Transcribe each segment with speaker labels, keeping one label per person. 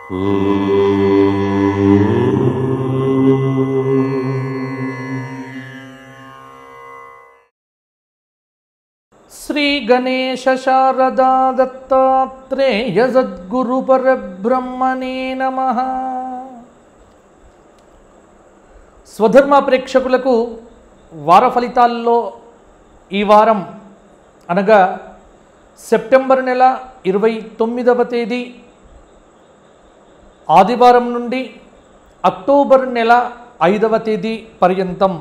Speaker 1: శ్రీ గణేశ శారదా దత్తాత్రేయ సద్గురు పరబ్రహ్మణే నమః. స్వధర్మ ప్రేక్షకులకు వార ఫలితాల్లో ఈ వారం అనగా సెప్టెంబర్ నెల 29వ తేదీ ఆదివారం నుండి అక్టోబర్ నెల 5వ తేదీ పర్యంతం,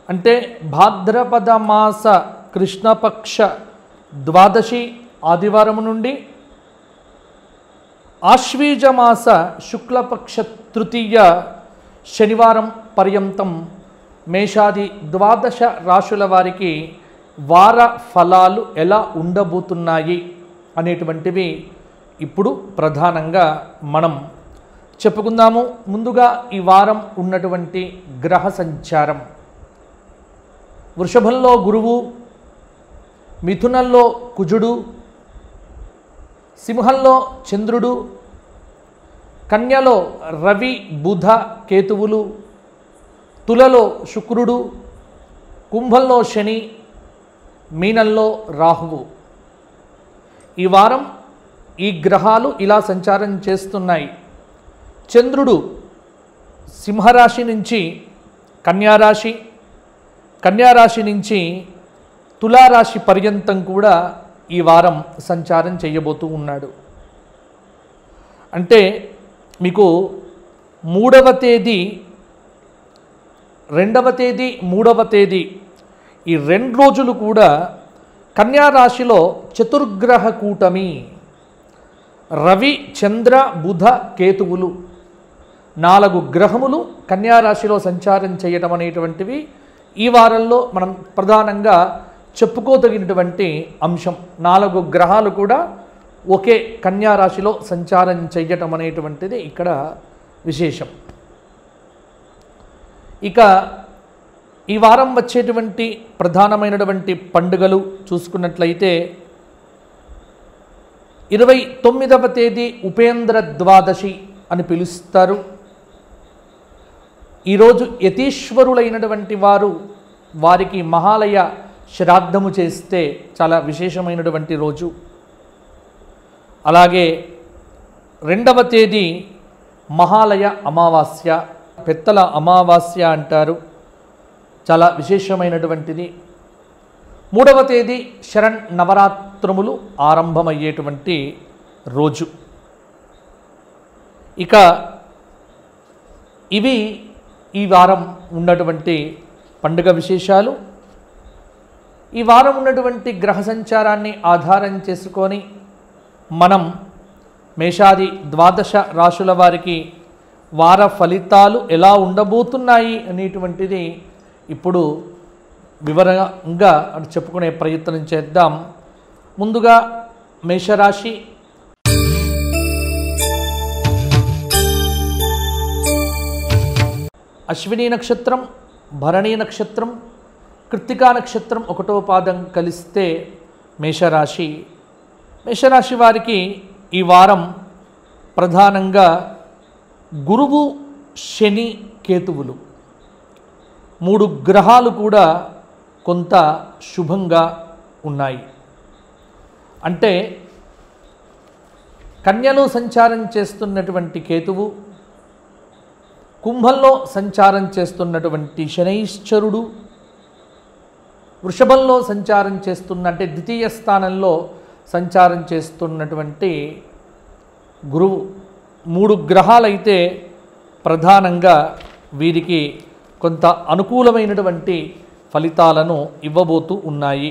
Speaker 1: అంటే భాద్రపద మాస కృష్ణపక్ష ద్వాదశి ఆదివారం నుండి ఆశ్వీజ మాస శుక్లపక్ష తృతీయ శనివారం పర్యంతం మేషాది ద్వాదశ రాశుల వారికి వార ఫలాలు ఎలా ఉండబోతున్నాయి అనేటువంటివి ఇప్పుడు ప్రధానంగా మనం చెప్పుకుందాము. ముందుగా ఈ వారం ఉన్నటువంటి గ్రహ సంచారం: వృషభంలో గురువు, మిథునంలో కుజుడు, సింహంలో చంద్రుడు, కన్యలో రవి బుధ కేతువులు, తులలో శుక్రుడు, కుంభంలో శని, మీనంలో రాహువు. ఈ వారం ఈ గ్రహాలు ఇలా సంచారం చేస్తున్నాయి. చంద్రుడు సింహరాశి నుంచి కన్యారాశి, కన్యారాశి నుంచి తులారాశి పర్యంతం కూడా ఈ వారం సంచారం చేయబోతూ ఉన్నాడు. అంటే మీకు 3వ తేదీ, 2వ తేదీ, 3వ తేదీ ఈ 2 రోజులు కూడా కన్యారాశిలో చతుర్గ్రహ కూటమి, రవి చంద్ర బుధ కేతువులు 4 గ్రహములు కన్యారాశిలో సంచారం చేయడం అనేటువంటివి ఈ వారంలో మనం ప్రధానంగా చెప్పుకోదగినటువంటి అంశం. 4 గ్రహాలు కూడా ఒకే కన్యారాశిలో సంచారం చేయటం అనేటువంటిది ఇక్కడ విశేషం. ఇక ఈ వారం వచ్చేటువంటి ప్రధానమైనటువంటి పండుగలు చూసుకున్నట్లయితే 29వ తేదీ ఉపేంద్ర ద్వాదశి అని పిలుస్తారు. ఈరోజు యతీశ్వరులైనటువంటి వారికి మహాలయ శ్రాద్ధము చేస్తే చాలా విశేషమైనటువంటి రోజు. అలాగే 2వ తేదీ మహాలయ అమావాస్య, పెత్తల అమావాస్య అంటారు, చాలా విశేషమైనటువంటిది. 3వ తేదీ శరణ్ నవరాత్రములు ఆరంభమయ్యేటువంటి రోజు. ఇక ఇవి ఈ వారం ఉన్నటువంటి పండుగ విశేషాలు. ఈ వారం ఉన్నటువంటి గ్రహ సంచారాన్ని ఆధారం చేసుకొని మనం మేషాది ద్వాదశ రాశుల వారికి వార ఫలితాలు ఎలా ఉండబోతున్నాయి అనేటువంటిది ఇప్పుడు వివరంగా చెప్పుకునే ప్రయత్నం చేద్దాం. ముందుగా మేషరాశి. అశ్విని నక్షత్రం, భరణి నక్షత్రం, కృత్తికా నక్షత్రం 1వ పాదం కలిస్తే మేషరాశి. మేషరాశి వారికి ఈ వారం ప్రధానంగా గురువు, శని, కేతువులు 3 గ్రహాలు కూడా కొంత శుభంగా ఉన్నాయి. అంటే కన్యలో సంచారం చేస్తున్నటువంటి కేతువు, కుంభంలో సంచారం చేస్తున్నటువంటి శనైశ్చరుడు, వృషభంలో సంచారం చేస్తున్న అంటే ద్వితీయ స్థానంలో సంచారం చేస్తున్నటువంటి గురువు 3 గ్రహాలైతే ప్రధానంగా వీరికి కొంత అనుకూలమైనటువంటి ఫలితాలను ఇవ్వబోతూ ఉన్నాయి.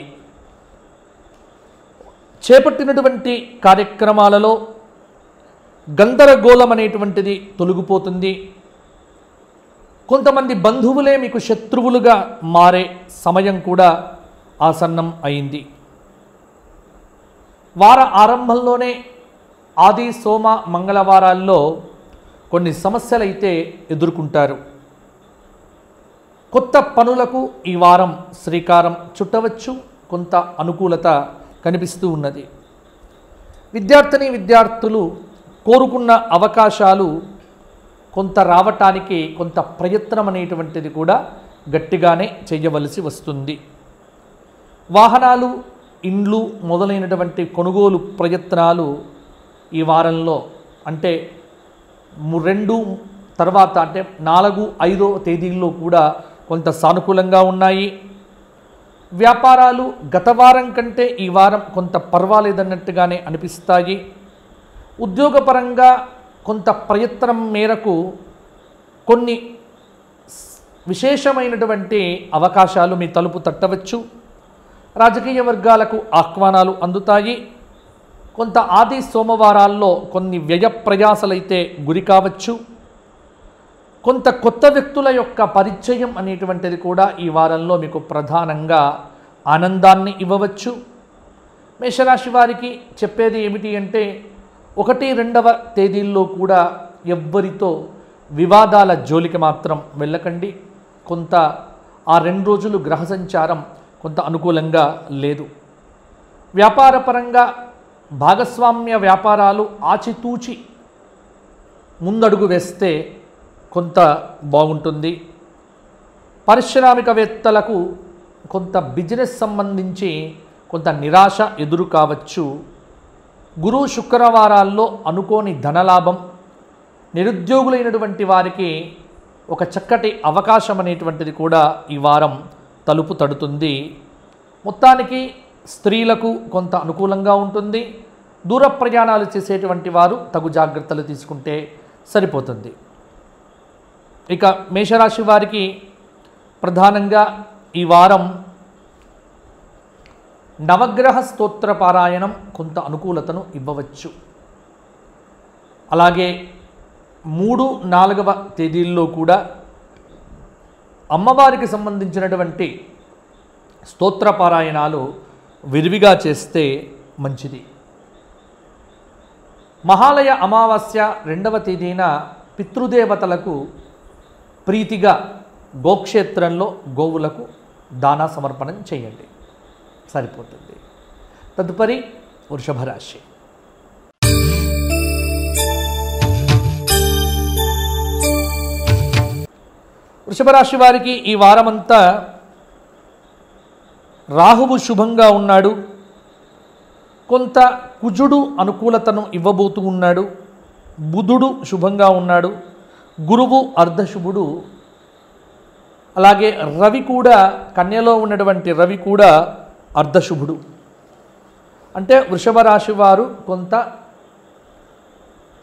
Speaker 1: చేపట్టినటువంటి కార్యక్రమాలలో గందరగోళం అనేటువంటిది తొలగిపోతుంది. కొంతమంది బంధువులే మీకు శత్రువులుగా మారే సమయం కూడా ఆసన్నం అయింది. వార ఆరంభంలోనే ఆది సోమ మంగళవారాల్లో కొన్ని సమస్యలైతే ఎదుర్కొంటారు. కొత్త పనులకు ఈ వారం శ్రీకారం చుట్టవచ్చు. కొంత అనుకూలత కనిపిస్తూ ఉన్నది. విద్యార్థిని విద్యార్థులు కోరుకున్న అవకాశాలు కొంత రావటానికి కొంత ప్రయత్నం అనేటువంటిది కూడా గట్టిగానే చేయవలసి వస్తుంది. వాహనాలు, ఇండ్లు మొదలైనటువంటి కొనుగోలు ప్రయత్నాలు ఈ వారంలో అంటే 2 తర్వాత అంటే 4, 5 తేదీల్లో కూడా కొంత సానుకూలంగా ఉన్నాయి. వ్యాపారాలు గత వారం కంటే ఈ వారం కొంత పర్వాలేదన్నట్టుగానే అనిపిస్తాయి. ఉద్యోగపరంగా కొంత ప్రయత్నం మేరకు కొన్ని విశేషమైనటువంటి అవకాశాలు మీ తలుపు తట్టవచ్చు. రాజకీయ వర్గాలకు ఆహ్వానాలు అందుతాయి. కొంత ఆది సోమవారాల్లో కొన్ని వ్యయ ప్రయాసలైతే గురి కావచ్చు. కొంత కొత్త వ్యక్తుల యొక్క పరిచయం అనేటువంటిది కూడా ఈ వారంలో మీకు ప్రధానంగా ఆనందాన్ని ఇవ్వవచ్చు. మేషరాశి వారికి చెప్పేది ఏమిటి అంటే 1, 2వ తేదీల్లో కూడా ఎవ్వరితో వివాదాల జోలికి మాత్రం వెళ్ళకండి. కొంత ఆ 2 రోజులు గ్రహ సంచారం కొంత అనుకూలంగా లేదు. వ్యాపారపరంగా భాగస్వామ్య వ్యాపారాలు ఆచితూచి ముందడుగు వేస్తే కొంత బాగుంటుంది. పారిశ్రామికవేత్తలకు కొంత బిజినెస్ సంబంధించి కొంత నిరాశ ఎదురు కావచ్చు. గురు శుక్రవారాల్లో అనుకోని ధనలాభం, నిరుద్యోగులైనటువంటి వారికి ఒక చక్కటి అవకాశం అనేటువంటిది కూడా ఈ వారం తలుపు తడుతుంది. మొత్తానికి స్త్రీలకు కొంత అనుకూలంగా ఉంటుంది. దూర ప్రయాణాలు చేసేటువంటి వారు తగు జాగ్రత్తలు తీసుకుంటే సరిపోతుంది. ఇక మేషరాశి వారికి ప్రధానంగా ఈ వారం నవగ్రహ స్తోత్ర పారాయణం కొంత అనుకూలతను ఇవ్వవచ్చు. అలాగే 3, 4వ తేదీల్లో కూడా అమ్మవారికి సంబంధించినటువంటి స్తోత్ర పారాయణాలు విరివిగా చేస్తే మంచిది. మహాలయ అమావాస్య 2వ తేదీన పితృదేవతలకు ప్రీతిగా గోక్షేత్రంలో గోవులకు దానా సమర్పణం చేయండి, సరిపోతుంది. తదుపరి వృషభ రాశి. వృషభ రాశి వారికి ఈ వారమంతా రాహువు శుభంగా ఉన్నాడు. కొంత కుజుడు అనుకూలతను ఇవ్వబోతూ ఉన్నాడు. బుధుడు శుభంగా ఉన్నాడు. గురువు అర్ధశుభుడు. అలాగే రవి కూడా, కన్యలో ఉన్నటువంటి రవి కూడా అర్ధశుభుడు. అంటే వృషభ రాశి వారు కొంత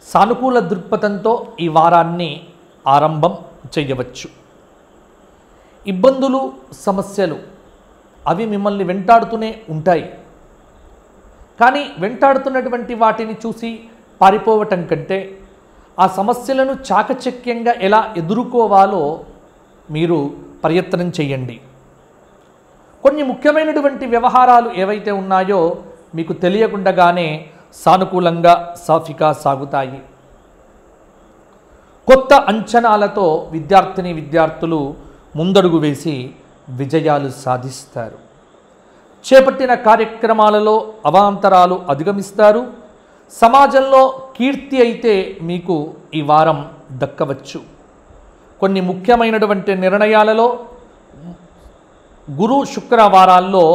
Speaker 1: సానుకూల దృక్పథంతో ఈ వారాన్ని ఆరంభం చేయవచ్చు. ఇబ్బందులు, సమస్యలు అవి మిమ్మల్ని వెంటాడుతూనే ఉంటాయి. కానీ వెంటాడుతున్నటువంటి వాటిని చూసి పారిపోవటం కంటే ఆ సమస్యలను చాకచక్యంగా ఎలా ఎదుర్కోవాలో మీరు ప్రయత్నం చేయండి. కొన్ని ముఖ్యమైనటువంటి వ్యవహారాలు ఏవైతే ఉన్నాయో మీకు తెలియకుండానే సానుకూలంగా సాఫీగా సాగుతాయి. కొత్త అంచనాలతో విద్యార్థులు ముందడుగు వేసి విజయాలు సాధిస్తారు. చేపట్టిన కార్యక్రమాలలో అవాంతరాలు అధిగమిస్తారు. సమాజంలో కీర్తి అయితే మీకు ఈ వారం దక్కవచ్చు. కొన్ని ముఖ్యమైనటువంటి నిర్ణయాలలో గురు శుక్రవారాల్లో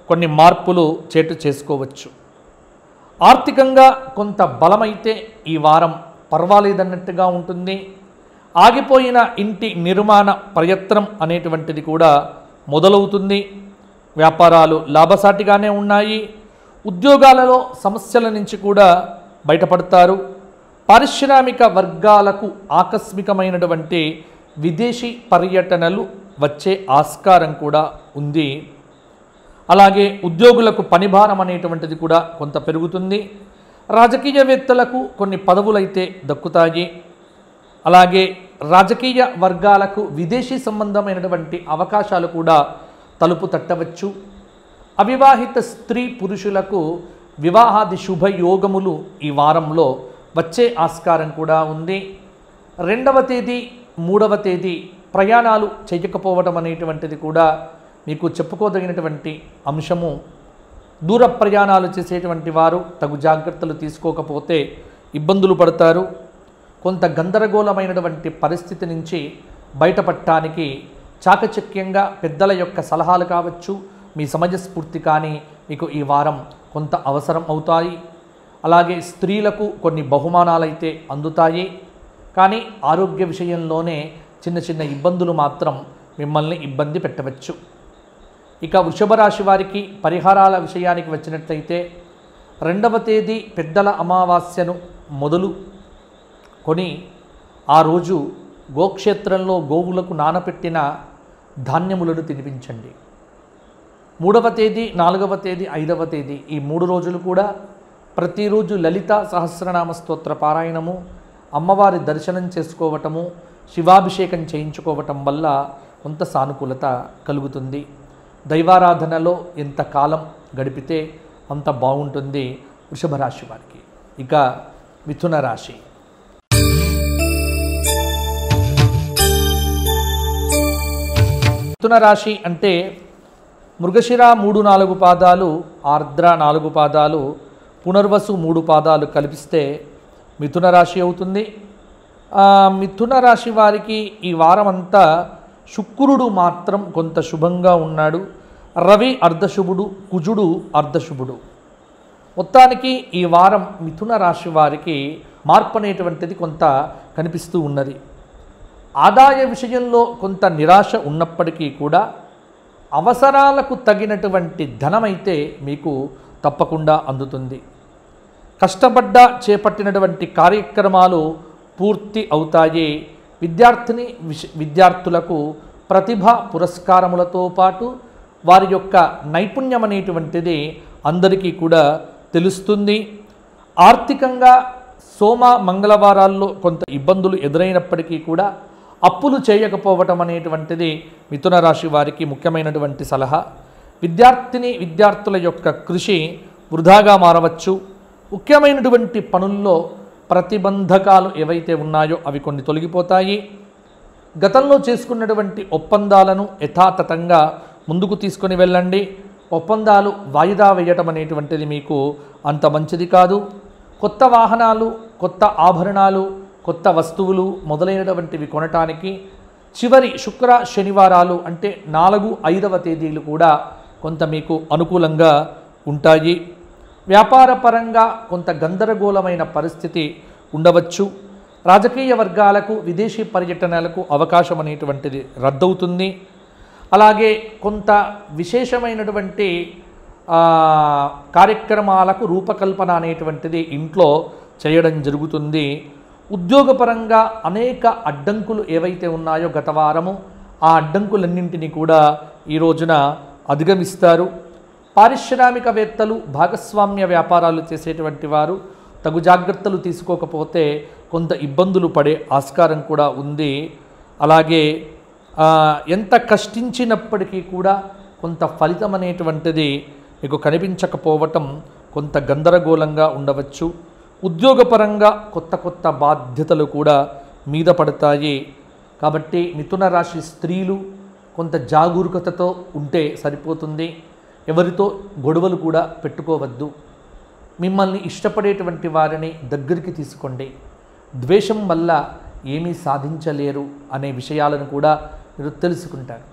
Speaker 1: కొన్ని మార్పులు చేటు చేసుకోవచ్చు. ఆర్థికంగా కొంత బలమైతే ఈ వారం పర్వాలేదన్నట్టుగా ఉంటుంది. ఆగిపోయిన ఇంటి నిర్మాణ ప్రయత్నం అనేటువంటిది కూడా మొదలవుతుంది. వ్యాపారాలు లాభసాటిగానే ఉన్నాయి. ఉద్యోగాలలో సమస్యల నుంచి కూడా బయటపడతారు. పారిశ్రామిక వర్గాలకు ఆకస్మికమైనటువంటి విదేశీ పర్యటనలు వచ్చే ఆస్కారం కూడా ఉంది. అలాగే ఉద్యోగులకు పనిభారం అనేటువంటిది కూడా కొంత పెరుగుతుంది. రాజకీయవేత్తలకు కొన్ని పదవులైతే దక్కుతాయి. అలాగే రాజకీయ వర్గాలకు విదేశీ సంబంధమైనటువంటి అవకాశాలు కూడా తలుపు తట్టవచ్చు. అవివాహిత స్త్రీ పురుషులకు వివాహాది శుభయోగములు ఈ వారంలో వచ్చే ఆస్కారం కూడా ఉంది. 2వ తేదీ, 3వ తేదీ ప్రయాణాలు చేయకపోవడం అనేటువంటిది కూడా మీకు చెప్పుకోదగినటువంటి అంశము. దూర ప్రయాణాలు చేసేటువంటి వారు తగు జాగ్రత్తలు తీసుకోకపోతే ఇబ్బందులు పడతారు. కొంత గందరగోళమైనటువంటి పరిస్థితి నుంచి బయటపడటానికి చాకచక్యంగా పెద్దల యొక్క సలహాలు కావచ్చు, మీ సమయస్ఫూర్తి కానీ మీకు ఈ వారం కొంత అవసరం అవుతాయి. అలాగే స్త్రీలకు కొన్ని బహుమానాలైతే అందుతాయి. కానీ ఆరోగ్య విషయంలోనే చిన్న చిన్న ఇబ్బందులు మాత్రం మిమ్మల్ని ఇబ్బంది పెట్టవచ్చు. ఇక వృషభ రాశి వారికి పరిహారాల విషయానికి వచ్చినట్లయితే 2వ తేదీ పెద్దల అమావాస్యను మొదలు కొని ఆ రోజు గోక్షేత్రంలో గోవులకు నానపెట్టిన ధాన్యములను తినిపించండి. 3వ తేదీ, 4వ తేదీ, 5వ తేదీ ఈ 3 రోజులు కూడా ప్రతిరోజు లలిత సహస్రనామ స్తోత్ర పారాయణము, అమ్మవారి దర్శనం చేసుకోవటము, శివాభిషేకం చేయించుకోవటం వల్ల కొంత సానుకూలత కలుగుతుంది. దైవారాధనలో ఎంత కాలం గడిపితే అంత బాగుంటుంది వృషభ రాశి వారికి. ఇక మిథున రాశి. మిథున రాశి అంటే మృగశిర 3-4 పాదాలు, ఆర్ద్ర 4 పాదాలు, పునర్వసు 3 పాదాలు కలిపిస్తే మిథున రాశి అవుతుంది. మిథున రాశి వారికి ఈ వారం అంతా శుక్రుడు మాత్రం కొంత శుభంగా ఉన్నాడు. రవి అర్ధశుభుడు, కుజుడు అర్ధశుభుడు. మొత్తానికి ఈ వారం మిథున రాశి వారికి మార్పు అనేటువంటిది కొంత కనిపిస్తూ ఉన్నది. ఆదాయ విషయంలో కొంత నిరాశ ఉన్నప్పటికీ కూడా అవసరాలకు తగినటువంటి ధనమైతే మీకు తప్పకుండా అందుతుంది. కష్టపడ్డ చేపట్టినటువంటి కార్యక్రమాలు పూర్తి అవుతాయి. విద్యార్థులకు ప్రతిభ పురస్కారములతో పాటు వారి యొక్క నైపుణ్యం అనేటువంటిది అందరికీ కూడా తెలుస్తుంది. ఆర్థికంగా సోమ మంగళవారాల్లో కొంత ఇబ్బందులు ఎదురైనప్పటికీ కూడా అప్పులు చేయకపోవటం అనేటువంటిది మిథున రాశి వారికి ముఖ్యమైనటువంటి సలహా. విద్యార్థుల యొక్క కృషి వృధాగా మారవచ్చు. ముఖ్యమైనటువంటి పనుల్లో ప్రతిబంధకాలు ఏవైతే ఉన్నాయో అవి కొన్ని తొలగిపోతాయి. గతంలో చేసుకున్నటువంటి ఒప్పందాలను యథాతథంగా ముందుకు తీసుకొని వెళ్ళండి. ఒప్పందాలు వాయిదా వేయటం అనేటువంటిది మీకు అంత మంచిది కాదు. కొత్త వాహనాలు, కొత్త ఆభరణాలు, కొత్త వస్తువులు మొదలైనటువంటివి కొనటానికి చివరి శుక్ర శనివారాలు అంటే 4, 5వ తేదీలు కూడా కొంత మీకు అనుకూలంగా ఉంటాయి. వ్యాపార పరంగా కొంత గందరగోళమైన పరిస్థితి ఉండవచ్చు. రాజకీయ వర్గాలకు విదేశీ పర్యటనలకు అవకాశం అనేటువంటిది రద్దవుతుంది. అలాగే కొంత విశేషమైనటువంటి కార్యక్రమాలకు రూపకల్పన అనేటువంటిది ఇంట్లో చేయడం జరుగుతుంది. ఉద్యోగపరంగా అనేక అడ్డంకులు ఏవైతే ఉన్నాయో గత వారము ఆ అడ్డంకులన్నింటినీ కూడా ఈ రోజున అధిగమిస్తారు. పారిశ్రామికవేత్తలు, భాగస్వామ్య వ్యాపారాలు చేసేటువంటి వారు తగు జాగ్రత్తలు తీసుకోకపోతే కొంత ఇబ్బందులు పడే ఆస్కారం కూడా ఉంది. అలాగే ఎంత కష్టించినప్పటికీ కూడా కొంత ఫలితం అనేటువంటిది మీకు కనిపించకపోవటం కొంత గందరగోళంగా ఉండవచ్చు. ఉద్యోగపరంగా కొత్త కొత్త బాధ్యతలు కూడా మీద పడతాయి. కాబట్టి మిథున రాశి స్త్రీలు కొంత జాగరూకతతో ఉంటే సరిపోతుంది. ఎవరితో గొడవలు కూడా పెట్టుకోవద్దు. మిమ్మల్ని ఇష్టపడేటువంటి వారిని దగ్గరికి తీసుకోండి. ద్వేషం వల్ల ఏమీ సాధించలేరు అనే విషయాలను కూడా మీరు తెలుసుకుంటారు.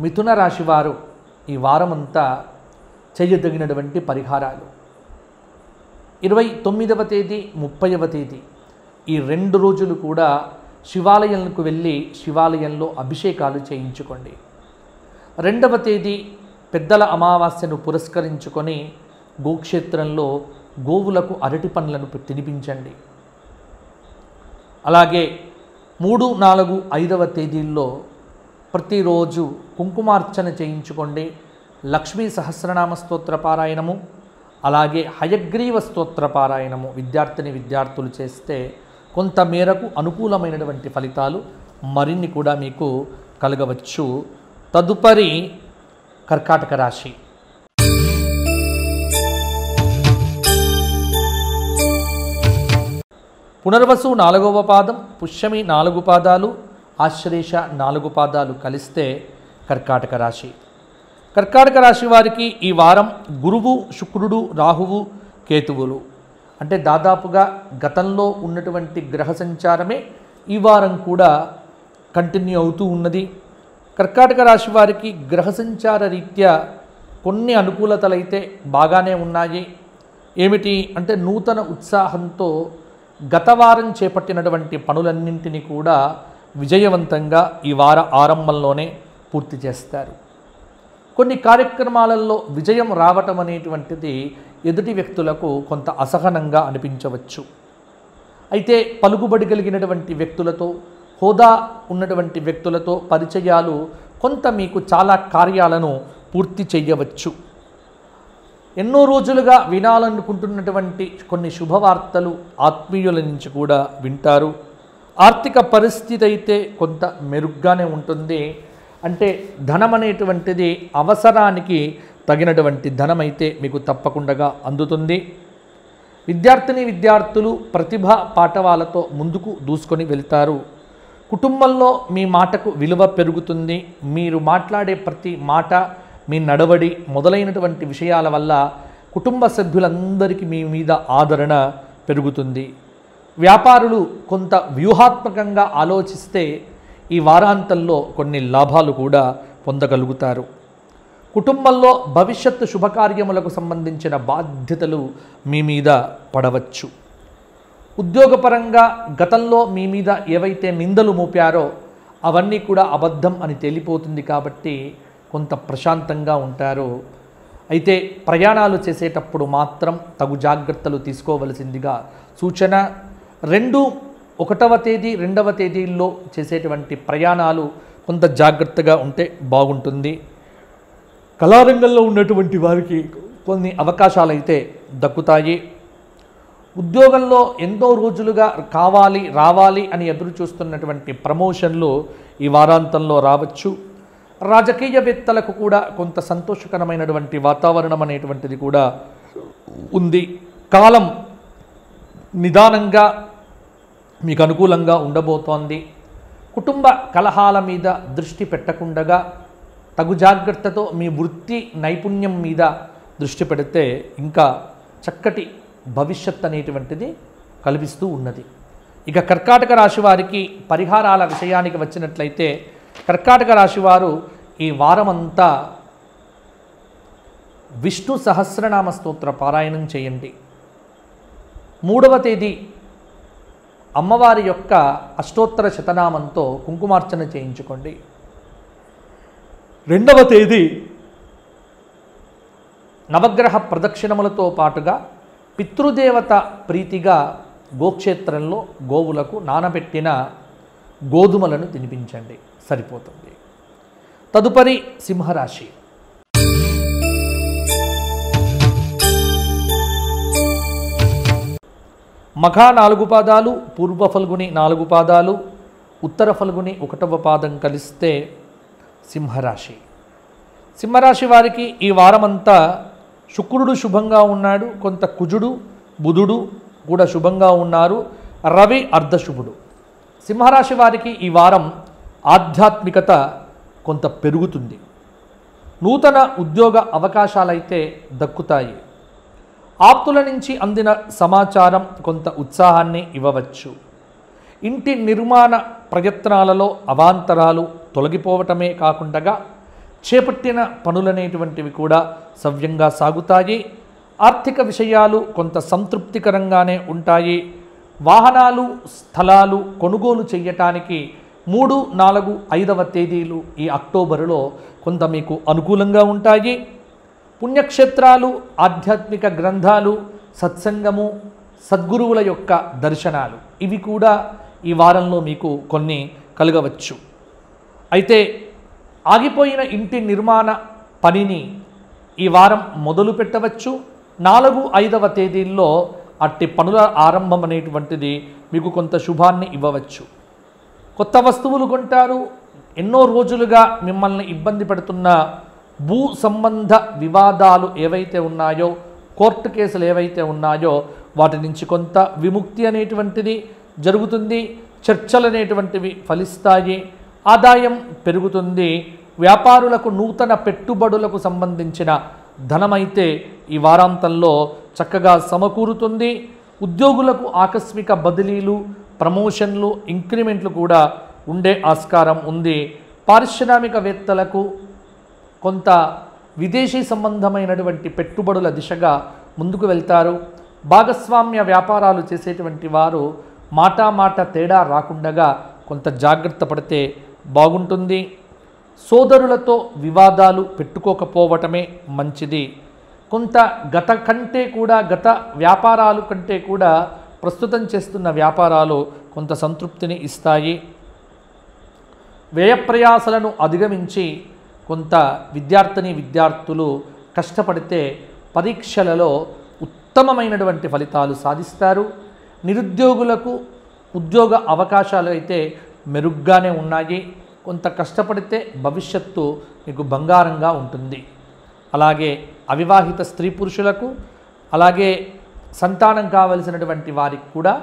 Speaker 1: మిథున రాశి వారు ఈ వారమంతా చేయదగినటువంటి పరిహారాలు 29వ తేదీ, 30వ తేదీ ఈ 2 రోజులు కూడా శివాలయాలకు వెళ్ళి శివాలయంలో అభిషేకాలు చేయించుకోండి. 2వ తేదీ పెద్దల అమావాస్యను పురస్కరించుకొని గోక్షేత్రంలో గోవులకు అరటి పండ్లను తినిపించండి. అలాగే 3, 4, 5వ తేదీల్లో ప్రతిరోజు కుంకుమార్చన చేయించుకోండి. లక్ష్మీ సహస్రనామ స్తోత్ర పారాయణము, అలాగే హయగ్రీవ స్తోత్ర పారాయణము విద్యార్థులు చేస్తే కొంత మేరకు అనుకూలమైనటువంటి ఫలితాలు మరిన్ని కూడా మీకు కలగవచ్చు. తదుపరి కర్కాటక రాశి. పునర్వసు 4వ పాదం, పుష్యమి 4 పాదాలు, ఆశ్లేష 4 పాదాలు కలిస్తే కర్కాటక రాశి. కర్కాటక రాశి వారికి ఈ వారం గురువు, శుక్రుడు, రాహువు, కేతువులు అంటే దాదాపుగా గతంలో ఉన్నటువంటి గ్రహ సంచారమే ఈ వారం కూడా కంటిన్యూ అవుతూ ఉన్నది. కర్కాటక రాశి వారికి గ్రహ సంచార రీత్యా కొన్ని అనుకూలతలైతే బాగానే ఉన్నాయి. ఏమిటి అంటే నూతన ఉత్సాహంతో గత వారం చేపట్టినటువంటి పనులన్నింటినీ కూడా విజయవంతంగా ఈ వార ఆరంభంలోనే పూర్తి చేస్తారు. కొన్ని కార్యక్రమాలలో విజయం రావటం అనేటువంటిది ఎదుటి వ్యక్తులకు కొంత అసహనంగా అనిపించవచ్చు. అయితే పలుకుబడి కలిగినటువంటి వ్యక్తులతో, హోదా ఉన్నటువంటి వ్యక్తులతో పరిచయాలు కొంత మీకు చాలా కార్యాలను పూర్తి చేయవచ్చు. ఎన్నో రోజులుగా వినాలనుకుంటున్నటువంటి కొన్ని శుభవార్తలు ఆత్మీయుల నుంచి కూడా వింటారు. ఆర్థిక పరిస్థితి అయితే కొంత మెరుగ్గానే ఉంటుంది. అంటే ధనం అనేటువంటిది అవసరానికి తగినటువంటి ధనం అయితే మీకు తప్పకుండా అందుతుంది. విద్యార్థులు ప్రతిభ పాఠవాలతో ముందుకు దూసుకొని వెళ్తారు. కుటుంబంలో మీ మాటకు విలువ పెరుగుతుంది. మీరు మాట్లాడే ప్రతి మాట, మీ నడవడి మొదలైనటువంటి విషయాల వల్ల కుటుంబ సభ్యులందరికీ మీ మీద ఆదరణ పెరుగుతుంది. వ్యాపారులు కొంత వ్యూహాత్మకంగా ఆలోచిస్తే ఈ వారాంతంలో కొన్ని లాభాలు కూడా పొందగలుగుతారు. కుటుంబంలో భవిష్యత్తు శుభకార్యములకు సంబంధించిన బాధ్యతలు మీ మీద పడవచ్చు. ఉద్యోగపరంగా గతంలో మీ మీద ఏవైతే నిందలు మోపారో అవన్నీ కూడా అబద్ధం అని తేలిపోతుంది కాబట్టి కొంత ప్రశాంతంగా ఉంటారు. అయితే ప్రయాణాలు చేసేటప్పుడు మాత్రం తగు జాగ్రత్తలు తీసుకోవలసిందిగా సూచన. 2, 1వ తేదీ 2వ తేదీల్లో చేసేటువంటి ప్రయాణాలు కొంత జాగ్రత్తగా ఉంటే బాగుంటుంది. కళారంగంలో ఉన్నటువంటి వారికి కొన్ని అవకాశాలు అయితే దక్కుతాయి. ఉద్యోగంలో ఎన్నో రోజులుగా రావాలి అని ఎదురు చూస్తున్నటువంటి ప్రమోషన్లు ఈ వారాంతంలో రావచ్చు. రాజకీయవేత్తలకు కూడా కొంత సంతోషకరమైనటువంటి వాతావరణం అనేటువంటిది కూడా ఉంది. కాలం నిదానంగా మీకు అనుకూలంగా ఉండబోతోంది. కుటుంబ కలహాల మీద దృష్టి పెట్టకుండగా తగు జాగ్రత్తతో మీ వృత్తి నైపుణ్యం మీద దృష్టి పెడితే ఇంకా చక్కటి భవిష్యత్ అనేటువంటిది కల్పిస్తూ ఉన్నది. ఇక కర్కాటక రాశి వారికి పరిహారాల విషయానికి వచ్చినట్లయితే కర్కాటక రాశి వారు ఈ వారమంతా విష్ణు సహస్రనామ స్తోత్ర పారాయణం చేయండి. 3వ తేదీ అమ్మవారి యొక్క అష్టోత్తర శతనామంతో కుంకుమార్చన చేయించుకోండి. 2వ తేదీ నవగ్రహ ప్రదక్షిణములతో పాటుగా పితృదేవత ప్రీతిగా గోక్షేత్రంలో గోవులకు నానబెట్టిన గోధుమలను తినిపించండి, సరిపోతుంది. తదుపరి సింహరాశి. మఖ 4 పాదాలు, పూర్వ ఫల్గుని 4 పాదాలు, ఉత్తర ఫల్గుని 1వ పాదం కలిస్తే సింహరాశి. సింహరాశి వారికి ఈ వారమంతా శుక్రుడు శుభంగా ఉన్నాడు, కొంత కుజుడు బుధుడు కూడా శుభంగా ఉన్నారు, రవి అర్ధశుభుడు. సింహరాశి వారికి ఈ వారం ఆధ్యాత్మికత కొంత పెరుగుతుంది. నూతన ఉద్యోగ అవకాశాలైతే దక్కుతాయి. ఆప్తుల నుంచి అందిన సమాచారం కొంత ఉత్సాహాన్ని ఇవ్వవచ్చు. ఇంటి నిర్మాణ ప్రయత్నాలలో అవాంతరాలు తొలగిపోవటమే కాకుండా చేపట్టిన పనులనేటువంటివి కూడా సవ్యంగా సాగుతాయి. ఆర్థిక విషయాలు కొంత సంతృప్తికరంగానే ఉంటాయి. వాహనాలు, స్థలాలు కొనుగోలు చేయటానికి 3, 4, 5వ తేదీలు ఈ అక్టోబరులో కొంత మీకు అనుకూలంగా ఉంటాయి. పుణ్యక్షేత్రాలు, ఆధ్యాత్మిక గ్రంథాలు, సత్సంగము, సద్గురువుల యొక్క దర్శనాలు ఇవి కూడా ఈ వారంలో మీకు కొన్ని కలగవచ్చు. అయితే ఆగిపోయిన ఇంటి నిర్మాణ పనిని ఈ వారం మొదలు పెట్టవచ్చు. 4, 5వ తేదీల్లో అట్టి పనుల ఆరంభం అనేటువంటిది మీకు కొంత శుభాన్ని ఇవ్వవచ్చు. కొత్త వస్తువులు కొంటారు. ఎన్నో రోజులుగా మిమ్మల్ని ఇబ్బంది పెడుతున్న భూ సంబంధ వివాదాలు ఏవైతే ఉన్నాయో, కోర్టు కేసులు ఏవైతే ఉన్నాయో వాటి నుంచి కొంత విముక్తి అనేటువంటిది జరుగుతుంది. చర్చలు అనేటువంటివి ఫలిస్తాయి. ఆదాయం పెరుగుతుంది. వ్యాపారులకు నూతన పెట్టుబడులకు సంబంధించిన ధనమైతే ఈ వారాంతంలో చక్కగా సమకూరుతుంది. ఉద్యోగులకు ఆకస్మిక బదిలీలు, ప్రమోషన్లు, ఇంక్రిమెంట్లు కూడా ఉండే ఆస్కారం ఉంది. పారిశ్రామికవేత్తలకు కొంత విదేశీ సంబంధమైనటువంటి పెట్టుబడుల దిశగా ముందుకు వెళ్తారు. భాగస్వామ్య వ్యాపారాలు చేసేటువంటి వారు మాట తేడా రాకుండా కొంత జాగ్రత్త పడితే బాగుంటుంది. సోదరులతో వివాదాలు పెట్టుకోకపోవటమే మంచిది. కొంత గత వ్యాపారాలు కంటే కూడా ప్రస్తుతం చేస్తున్న వ్యాపారాలు కొంత సంతృప్తిని ఇస్తాయి. వ్యయప్రయాసలను అధిగమించి కొంత విద్యార్థులు కష్టపడితే పరీక్షలలో ఉత్తమమైనటువంటి ఫలితాలు సాధిస్తారు. నిరుద్యోగులకు ఉద్యోగ అవకాశాలు అయితే మెరుగ్గానే ఉన్నాయి. కొంత కష్టపడితే భవిష్యత్తు మీకు బంగారంగా ఉంటుంది. అలాగే అవివాహిత స్త్రీ పురుషులకు, అలాగే సంతానం కావలసినటువంటి వారికి కూడా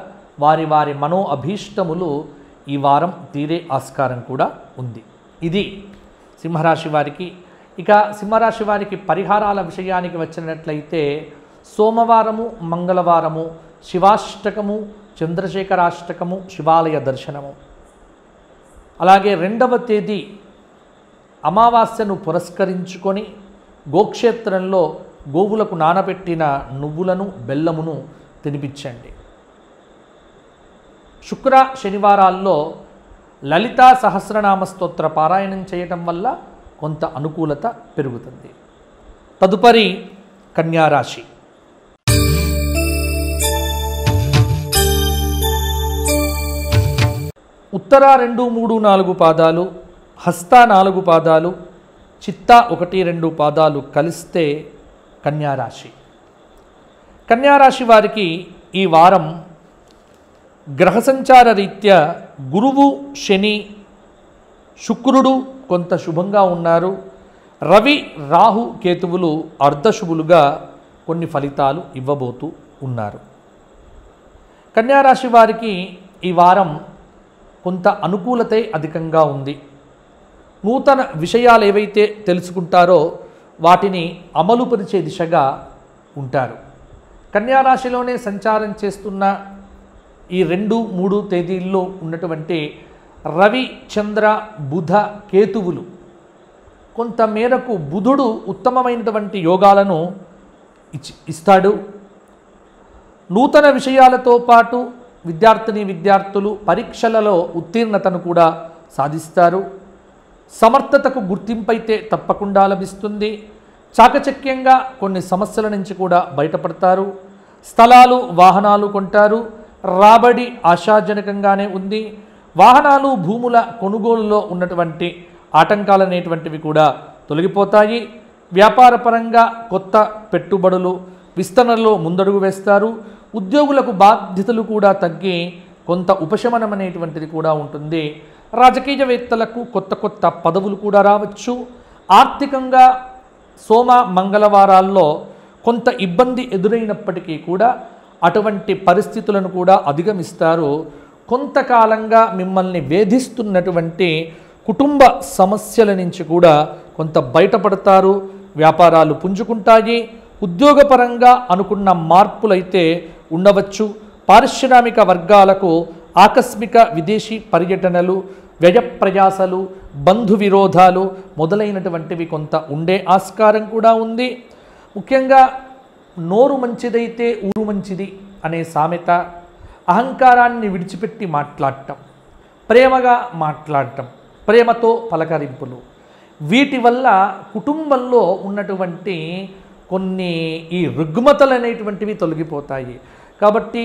Speaker 1: వారి మనో అభీష్టములు ఈ వారం తీరే ఆస్కారం కూడా ఉంది. ఇది సింహరాశి వారికి. ఇక సింహరాశి వారికి పరిహారాల విషయానికి వచ్చినట్లయితే సోమవారము, మంగళవారము శివాష్టకము, చంద్రశేఖరాష్టకము, శివాలయ దర్శనము, అలాగే 2వ తేదీ అమావాస్యను పురస్కరించుకొని గోక్షేత్రంలో గోవులకు నానబెట్టిన నువ్వులను, బెల్లమును తినిపించండి. శుక్ర శనివారాల్లో లలితా సహస్రనామ స్తోత్ర పారాయణం చేయటం వల్ల కొంత అనుకూలత పెరుగుతుంది. తదుపరి కన్యారాశి. ఉత్తర 2, 3, 4 పాదాలు, హస్త 4 పాదాలు, చిత్త 1, 2 పాదాలు కలిస్తే కన్యారాశి. కన్యారాశి వారికి ఈ వారం గ్రహ సంచార రీత్యా గురువు, శని, శుక్రుడు కొంత శుభంగా ఉన్నారు. రవి, రాహు, కేతువులు అర్ధశుభులుగా కొన్ని ఫలితాలు ఇవ్వబోతూ ఉన్నారు. కన్యారాశి వారికి ఈ వారం కొంత అనుకూలతే అధికంగా ఉంది. నూతన విషయాలు ఏవైతే తెలుసుకుంటారో వాటిని అమలుపరిచే దిశగా ఉంటారు. కన్యారాశిలోనే సంచారం చేస్తున్న ఈ 2, 3 తేదీల్లో ఉన్నటువంటి రవి, చంద్ర, బుధ, కేతువులు కొంత మేరకు బుధుడు ఉత్తమమైనటువంటి యోగాలను ఇస్తాడు. నూతన విషయాలతో పాటు విద్యార్థులు పరీక్షలలో ఉత్తీర్ణతను కూడా సాధిస్తారు. సమర్థతకు గుర్తింపైతే తప్పకుండా లభిస్తుంది. చాకచక్యంగా కొన్ని సమస్యల నుంచి కూడా బయటపడతారు. స్థలాలు, వాహనాలు కొంటారు. రాబడి ఆశాజనకంగానే ఉంది. వాహనాలు, భూముల కొనుగోలులో ఉన్నటువంటి ఆటంకాలు అనేటువంటివి కూడా తొలగిపోతాయి. వ్యాపారపరంగా కొత్త పెట్టుబడులు, విస్తరణలో ముందడుగు వేస్తారు. ఉద్యోగులకు బాధ్యతలు కూడా తగ్గి కొంత ఉపశమనం అనేటువంటిది కూడా ఉంటుంది. రాజకీయవేత్తలకు కొత్త పదవులు కూడా రావచ్చు. ఆర్థికంగా సోమ, మంగళవారాల్లో కొంత ఇబ్బంది ఎదురైనప్పటికీ కూడా అటువంటి పరిస్థితులను కూడా అధిగమిస్తారు. కొంతకాలంగా మిమ్మల్ని వేధిస్తున్నటువంటి కుటుంబ సమస్యల నుంచి కూడా కొంత బయటపడతారు. వ్యాపారాలు పుంజుకుంటాయి. ఉద్యోగపరంగా అనుకున్న మార్పులైతే ఉండవచ్చు. పారిశ్రామిక వర్గాలకు ఆకస్మిక విదేశీ పర్యటనలు, వ్యయప్రయాసలు, బంధు విరోధాలు మొదలైనటువంటివి కొంత ఉండే ఆస్కారం కూడా ఉంది. ముఖ్యంగా నోరు మంచిదైతే ఊరు మంచిది అనే సామెత, అహంకారాన్ని విడిచిపెట్టి మాట్లాడటం, ప్రేమగా మాట్లాడటం, ప్రేమతో పలకరింపులు, వీటి వల్ల కుటుంబంలో ఉన్నటువంటి కొన్ని ఈ రుగ్మతలు అనేటువంటివి తొలగిపోతాయి. కాబట్టి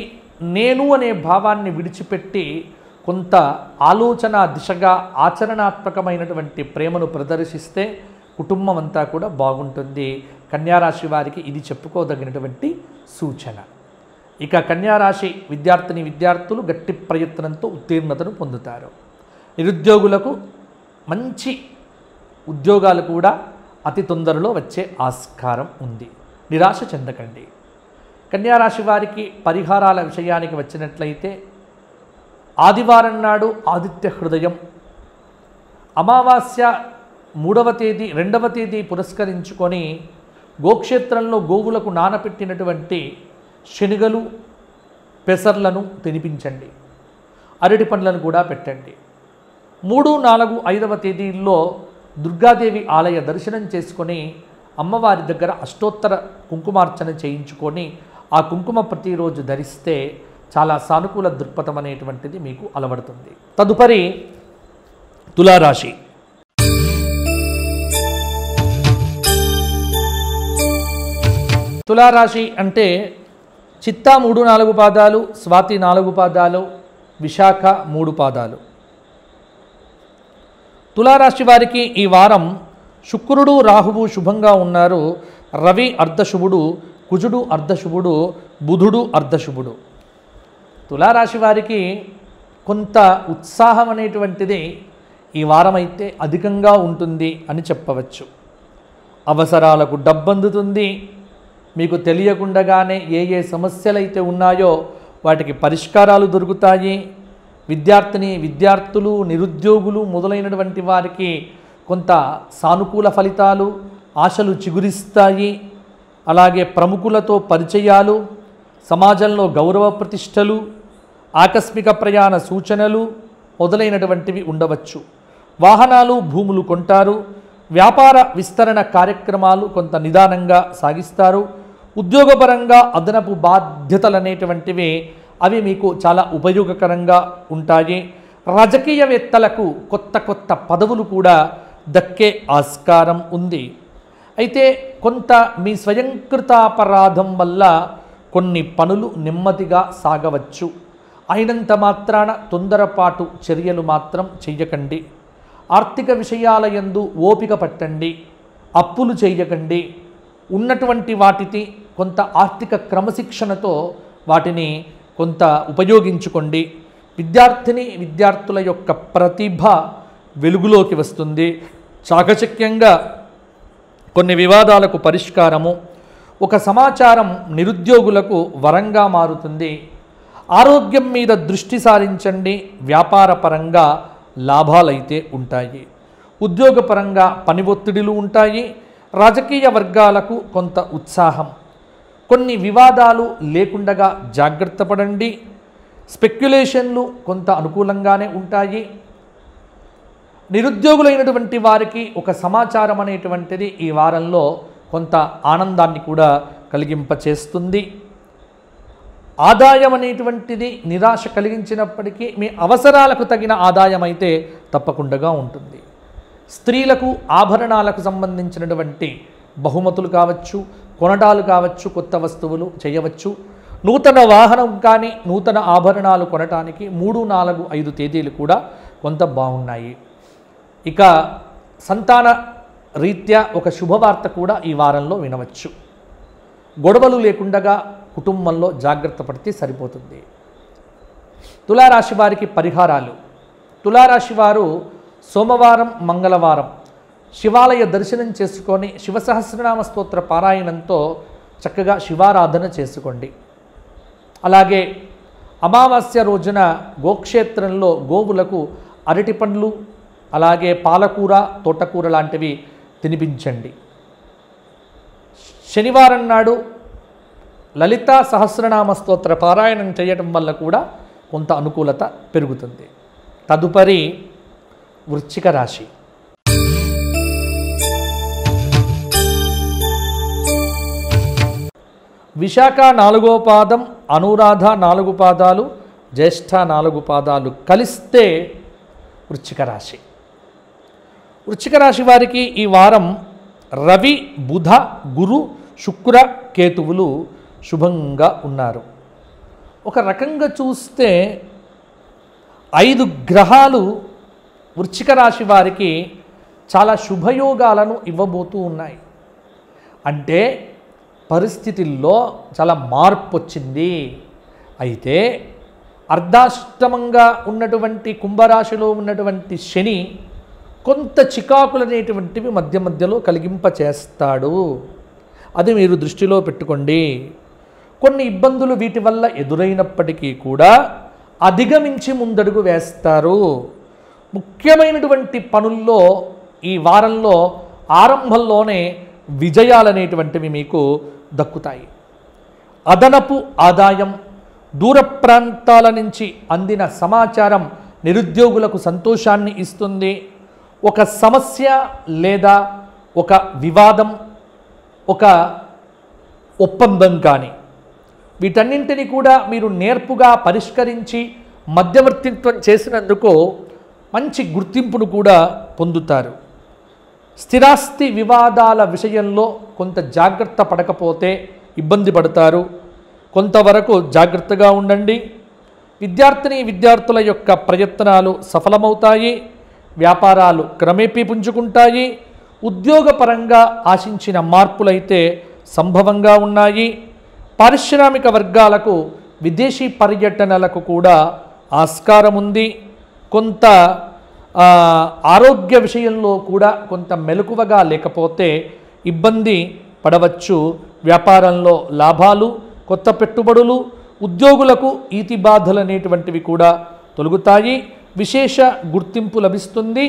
Speaker 1: నేను అనే భావాన్ని విడిచిపెట్టి కొంత ఆలోచన దిశగా ఆచరణాత్మకమైనటువంటి ప్రేమను ప్రదర్శిస్తే కుటుంబం అంతా కూడా బాగుంటుంది. కన్యారాశి వారికి ఇది చెప్పుకోదగినటువంటి సూచన. ఇక కన్యారాశి విద్యార్థులు గట్టి ప్రయత్నంతో ఉత్తీర్ణతను పొందుతారు. నిరుద్యోగులకు మంచి ఉద్యోగాలు కూడా అతి తొందరలో వచ్చే ఆస్కారం ఉంది. నిరాశ చెందకండి. కన్యారాశి వారికి పరిహారాల విషయానికి వచ్చినట్లయితే ఆదివారం నాడు ఆదిత్య హృదయం, అమావాస్య 3వ తేదీ 2వ తేదీ పురస్కరించుకొని గోక్షేత్రంలో గోవులకు నానపెట్టినటువంటి శనగలు, పెసర్లను తినిపించండి. అరటి పండ్లను కూడా పెట్టండి. 3, 4, 5వ తేదీల్లో దుర్గాదేవి ఆలయ దర్శనం చేసుకొని అమ్మవారి దగ్గర అష్టోత్తర కుంకుమార్చన చేయించుకొని ఆ కుంకుమ ప్రతిరోజు ధరిస్తే చాలా సానుకూల దృక్పథం అనేటువంటిది మీకు అలవడుతుంది. తదుపరి తులారాశి. తులారాశి అంటే చిత్తా 3, 4 పాదాలు, స్వాతి 4 పాదాలు, విశాఖ 3 పాదాలు. తులారాశి వారికి ఈ వారం శుక్రుడు, రాహువు శుభంగా ఉన్నారు. రవి అర్ధశుభుడు, కుజుడు అర్ధశుభుడు, బుధుడు అర్ధశుభుడు. తులారాశి వారికి కొంత ఉత్సాహం అనేటువంటిది ఈ వారం అయితే అధికంగా ఉంటుంది అని చెప్పవచ్చు. అవసరాలకు డబ్బు అందుతుంది. మీకు తెలియకుండానే ఏ సమస్యలు అయితే ఉన్నాయో వాటికి పరిష్కారాలు దొరుకుతాయి. విద్యార్థులు, నిరుద్యోగులు మొదలైనటువంటి వారికి కొంత సానుకూల ఫలితాలు, ఆశలు చిగురిస్తాయి. అలాగే ప్రముఖులతో పరిచయాలు, సమాజంలో గౌరవ ప్రతిష్టలు, ఆకస్మిక ప్రయాణ సూచనలు మొదలైనటువంటివి ఉండవచ్చు. వాహనాలు, భూములు కొంటారు. వ్యాపార విస్తరణ కార్యక్రమాలు కొంత నిదానంగా సాగిస్తారు. ఉద్యోగపరంగా అదనపు బాధ్యతలు అనేటువంటివి అవి మీకు చాలా ఉపయోగకరంగా ఉంటాయి. రాజకీయవేత్తలకు కొత్త పదవులు కూడా దక్కే ఆస్కారం ఉంది. అయితే కొంత మీ స్వయంకృతాపరాధం వల్ల కొన్ని పనులు నెమ్మదిగా సాగవచ్చు. అయినంత మాత్రాన తొందరపాటు చర్యలు మాత్రం చెయ్యకండి. ఆర్థిక విషయాల యందు ఓపిక పట్టండి. అప్పులు చేయకండి. ఉన్నటువంటి వాటికి కొంత ఆర్థిక క్రమశిక్షణతో వాటిని కొంత ఉపయోగించుకోండి. విద్యార్థుల యొక్క ప్రతిభ వెలుగులోకి వస్తుంది. చాకచక్యంగా కొన్ని వివాదాలకు పరిష్కారము, ఒక సమాచారం నిరుద్యోగులకు వరంగా మారుతుంది. ఆరోగ్యం మీద దృష్టి సారించండి. వ్యాపారపరంగా లాభాలైతే ఉంటాయి. ఉద్యోగపరంగా పని ఒత్తిడిలు ఉంటాయి. రాజకీయ వర్గాలకు కొంత ఉత్సాహం. కొన్ని వివాదాలు లేకుండా జాగ్రత్త పడండి. స్పెక్యులేషన్లు కొంత అనుకూలంగానే ఉంటాయి. నిరుద్యోగులైనటువంటి వారికి ఒక సమాచారం అనేటువంటిది ఈ వారంలో కొంత ఆనందాన్ని కూడా కలిగింపచేస్తుంది. ఆదాయం అనేటువంటిది నిరాశ కలిగించినప్పటికీ మీ అవసరాలకు తగిన ఆదాయం అయితే తప్పకుండా ఉంటుంది. స్త్రీలకు ఆభరణాలకు సంబంధించినటువంటి బహుమతులు కావచ్చు, కొనడాలు కావచ్చు, కొత్త వస్తువులు చేయవచ్చు. నూతన వాహనం కానీ నూతన ఆభరణాలు కొనటానికి 3, 4, 5 తేదీలు కూడా కొంత బాగున్నాయి. ఇక సంతాన రీత్యా ఒక శుభవార్త కూడా ఈ వారంలో వినవచ్చు. గొడవలు లేకుండా కుటుంబంలో జాగ్రత్త పడితే సరిపోతుంది. తులారాశి వారికి పరిహారాలు. తులారాశి వారు సోమవారం, మంగళవారం శివాలయ దర్శనం చేసుకొని శివసహస్రనామ స్తోత్ర పారాయణంతో చక్కగా శివారాధన చేసుకోండి. అలాగే అమావాస్య రోజున గోక్షేత్రంలో గోవులకు అరటి పండ్లు, అలాగే పాలకూర, తోటకూర లాంటివి తినిపించండి. శనివారం నాడు లలితా సహస్రనామ స్తోత్ర పారాయణం చేయటం వల్ల కూడా కొంత అనుకూలత పెరుగుతుంది. తదుపరి వృశ్చిక రాశి. విశాఖ 4వ పాదం, అనురాధ 4 పాదాలు, జ్యేష్ఠ 4 పాదాలు కలిస్తే వృశ్చిక రాశి. వృశ్చిక రాశి వారికి ఈ వారం రవి, బుధ, గురు, శుక్ర, కేతువులు శుభంగా ఉన్నారు. ఒక రకంగా చూస్తే 5 గ్రహాలు వృశ్చిక రాశి వారికి చాలా శుభయోగాలను ఇవ్వబోతూ ఉన్నాయి. అంటే పరిస్థితుల్లో చాలా మార్పు వచ్చింది. అయితే అర్ధాష్టమంగా ఉన్నటువంటి కుంభరాశిలో ఉన్నటువంటి శని కొంత చికాకులనేటువంటివి మధ్యలో కలిగింపచేస్తాడు. అది మీరు దృష్టిలో పెట్టుకోండి. కొన్ని ఇబ్బందులు వీటి వల్ల ఎదురైనప్పటికీ కూడా అధిగమించి ముందడుగు వేస్తారు. ముఖ్యమైనటువంటి పనుల్లో ఈ వారంలో ఆరంభంలోనే విజయాలనేటువంటివి మీకు దక్కుతాయి. అదనపు ఆదాయం, దూర ప్రాంతాల నుంచి అందిన సమాచారం నిరుద్యోగులకు సంతోషాన్ని ఇస్తుంది. ఒక సమస్య లేదా ఒక వివాదం, ఒక ఒప్పందం కానీ వీటన్నింటినీ కూడా మీరు నేర్పుగా పరిష్కరించి మధ్యవర్తిత్వం చేసినందుకు మంచి గుర్తింపును కూడా పొందుతారు. స్థిరాస్తి వివాదాల విషయంలో కొంత జాగ్రత్త పడకపోతే ఇబ్బంది పడతారు. కొంతవరకు జాగ్రత్తగా ఉండండి. విద్యార్థుల యొక్క ప్రయత్నాలు సఫలమవుతాయి. వ్యాపారాలు క్రమేపీ పుంజుకుంటాయి. ఉద్యోగపరంగా ఆశించిన మార్పులైతే సంభవంగా ఉన్నాయి. పారిశ్రామిక వర్గాలకు విదేశీ పర్యటనలకు కూడా ఆస్కారం ఉంది. కొంత ఆరోగ్య విషయంలో కూడా కొంత మెలకువగా లేకపోతే ఇబ్బంది పడవచ్చు. వ్యాపారంలో లాభాలు, కొత్త పెట్టుబడులు, ఉద్యోగులకు ఈతి బాధలు అనేటువంటివి కూడా తొలగుతాయి. విశేష గుర్తింపు లభిస్తుంది.